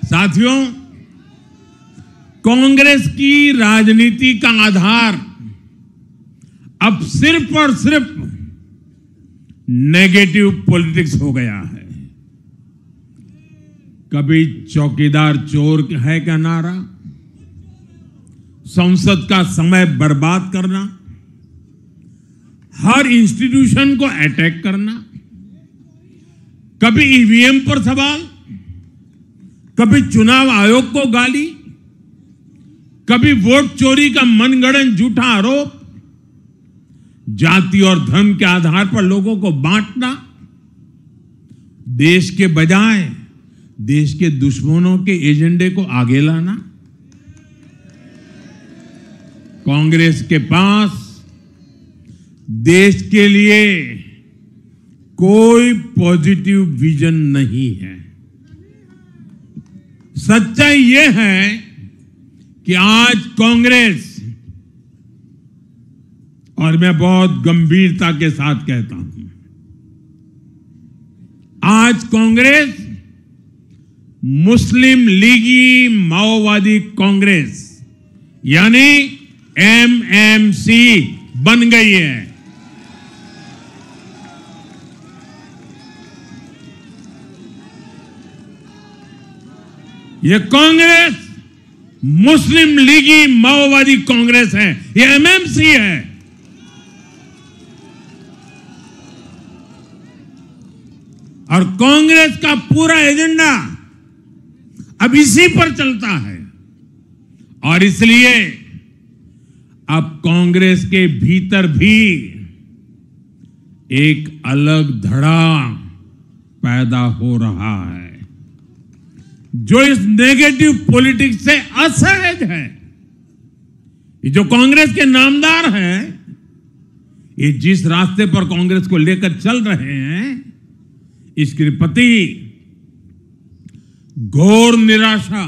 साथियों, कांग्रेस की राजनीति का आधार अब सिर्फ और सिर्फ नेगेटिव पॉलिटिक्स हो गया है। कभी चौकीदार चोर है का नारा, संसद का समय बर्बाद करना, हर इंस्टीट्यूशन को अटैक करना, कभी ईवीएम पर सवाल, कभी चुनाव आयोग को गाली, कभी वोट चोरी का मनगढ़ंत झूठा आरोप, जाति और धर्म के आधार पर लोगों को बांटना, देश के बजाय देश के दुश्मनों के एजेंडे को आगे लाना। कांग्रेस के पास देश के लिए कोई पॉजिटिव विजन नहीं है। सच्चाई यह है कि आज कांग्रेस, और मैं बहुत गंभीरता के साथ कहता हूं, आज कांग्रेस मुस्लिम लीगी माओवादी कांग्रेस यानी एमएमसी बन गई है। ये कांग्रेस मुस्लिम लीगी माओवादी कांग्रेस है, ये एमएमसी है। और कांग्रेस का पूरा एजेंडा अब इसी पर चलता है। और इसलिए अब कांग्रेस के भीतर भी एक अलग धड़ा पैदा हो रहा है जो इस नेगेटिव पॉलिटिक्स से असहज है। ये जो कांग्रेस के नामदार हैं, ये जिस रास्ते पर कांग्रेस को लेकर चल रहे हैं, इसके प्रति घोर निराशा,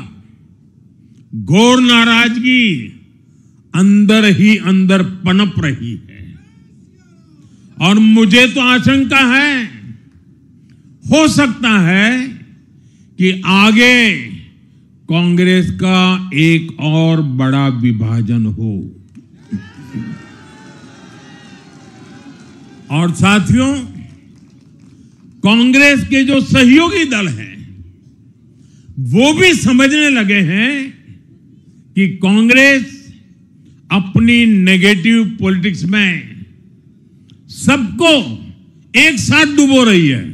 घोर नाराजगी अंदर ही अंदर पनप रही है। और मुझे तो आशंका है, हो सकता है कि आगे कांग्रेस का एक और बड़ा विभाजन हो। और साथियों, कांग्रेस के जो सहयोगी दल हैं वो भी समझने लगे हैं कि कांग्रेस अपनी नेगेटिव पॉलिटिक्स में सबको एक साथ डुबो रही है।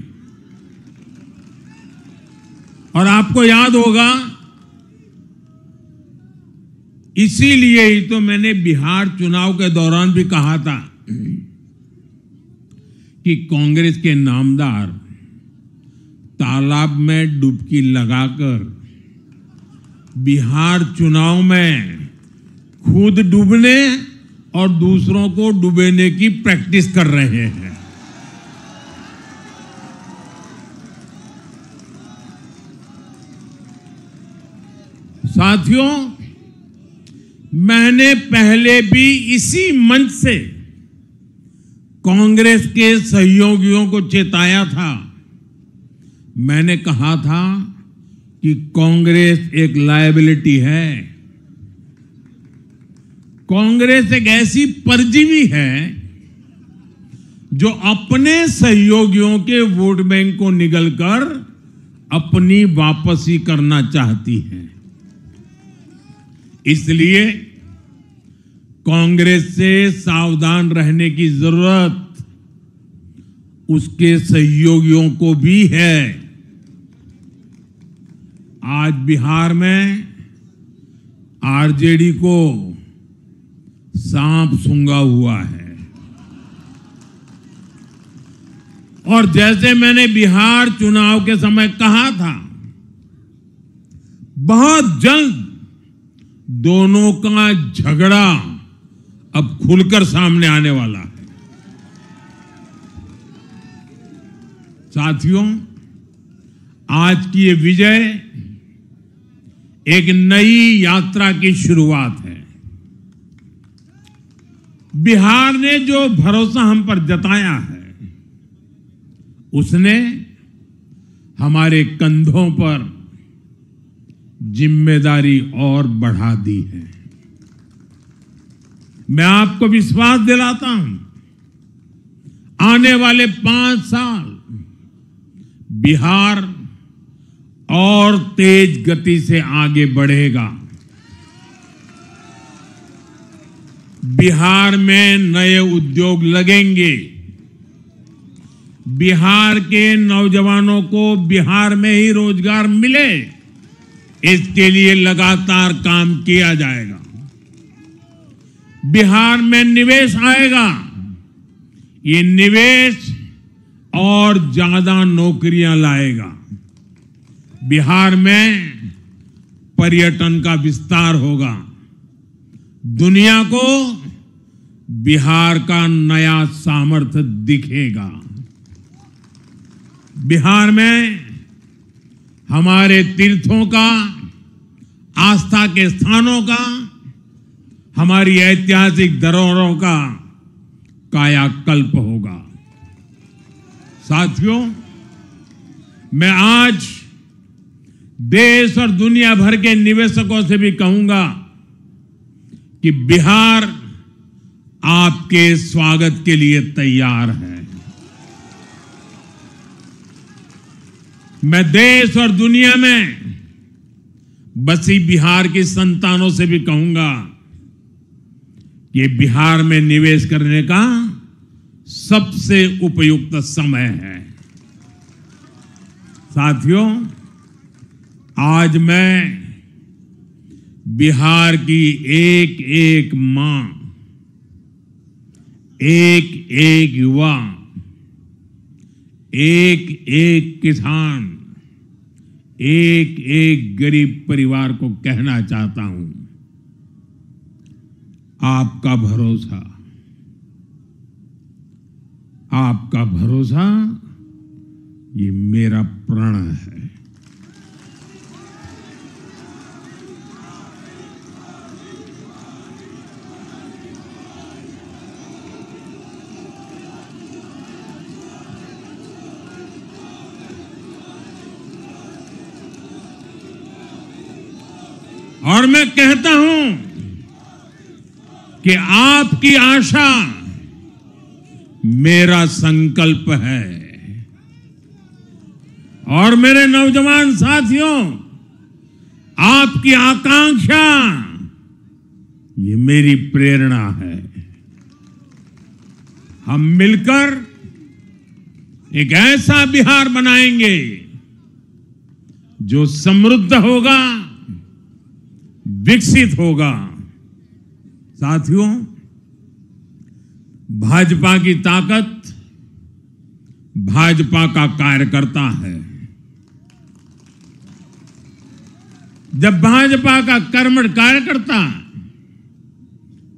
और आपको याद होगा, इसीलिए ही तो मैंने बिहार चुनाव के दौरान भी कहा था कि कांग्रेस के नामदार तालाब में डुबकी लगाकर बिहार चुनाव में खुद डूबने और दूसरों को डुबेने की प्रैक्टिस कर रहे हैं। साथियों, मैंने पहले भी इसी मंच से कांग्रेस के सहयोगियों को चेताया था। मैंने कहा था कि कांग्रेस एक लायबिलिटी है, कांग्रेस एक ऐसी परजीवी है जो अपने सहयोगियों के वोट बैंक को निगलकर अपनी वापसी करना चाहती है। इसलिए कांग्रेस से सावधान रहने की जरूरत उसके सहयोगियों को भी है। आज बिहार में आरजेडी को सांप सूंघा हुआ है। और जैसे मैंने बिहार चुनाव के समय कहा था, बहुत जल्द दोनों का झगड़ा अब खुलकर सामने आने वाला है। साथियों, आज की ये विजय एक नई यात्रा की शुरुआत है। बिहार ने जो भरोसा हम पर जताया है, उसने हमारे कंधों पर जिम्मेदारी और बढ़ा दी है। मैं आपको विश्वास दिलाता हूं, आने वाले 5 साल बिहार और तेज गति से आगे बढ़ेगा। बिहार में नए उद्योग लगेंगे। बिहार के नौजवानों को बिहार में ही रोजगार मिले, इसके लिए लगातार काम किया जाएगा। बिहार में निवेश आएगा। ये निवेश और ज्यादा नौकरियां लाएगा। बिहार में पर्यटन का विस्तार होगा। दुनिया को बिहार का नया सामर्थ्य दिखेगा। बिहार में हमारे तीर्थों का, आस्था के स्थानों का, हमारी ऐतिहासिक धरोहरों का कायाकल्प होगा। साथियों, मैं आज देश और दुनिया भर के निवेशकों से भी कहूंगा कि बिहार आपके स्वागत के लिए तैयार है। मैं देश और दुनिया में बसी बिहार की संतानों से भी कहूंगा कि बिहार में निवेश करने का सबसे उपयुक्त समय है। साथियों, आज मैं बिहार की एक एक मां, एक एक युवा, एक एक किसान, एक एक गरीब परिवार को कहना चाहता हूं, आपका भरोसा, आपका भरोसा ये मेरा प्रण है। और मैं कहता हूं कि आपकी आशा मेरा संकल्प है। और मेरे नौजवान साथियों, आपकी आकांक्षा ये मेरी प्रेरणा है। हम मिलकर एक ऐसा बिहार बनाएंगे जो समृद्ध होगा, विकसित होगा। साथियों, भाजपा की ताकत भाजपा का कार्यकर्ता है। जब भाजपा का कर्मठ कार्यकर्ता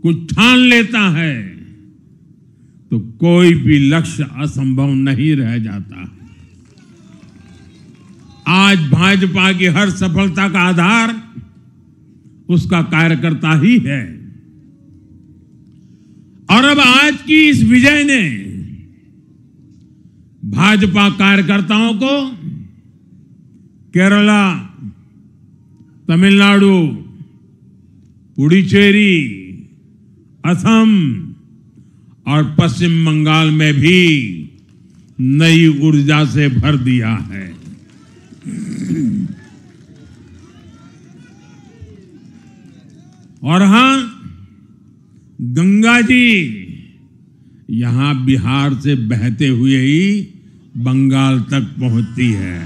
कुछ ठान लेता है तो कोई भी लक्ष्य असंभव नहीं रह जाता। आज भाजपा की हर सफलता का आधार उसका कार्यकर्ता ही है। और अब आज की इस विजय ने भाजपा कार्यकर्ताओं को केरला, तमिलनाडु, पुडुचेरी, असम और पश्चिम बंगाल में भी नई ऊर्जा से भर दिया है। और हां, गंगा जी यहां बिहार से बहते हुए ही बंगाल तक पहुंचती है।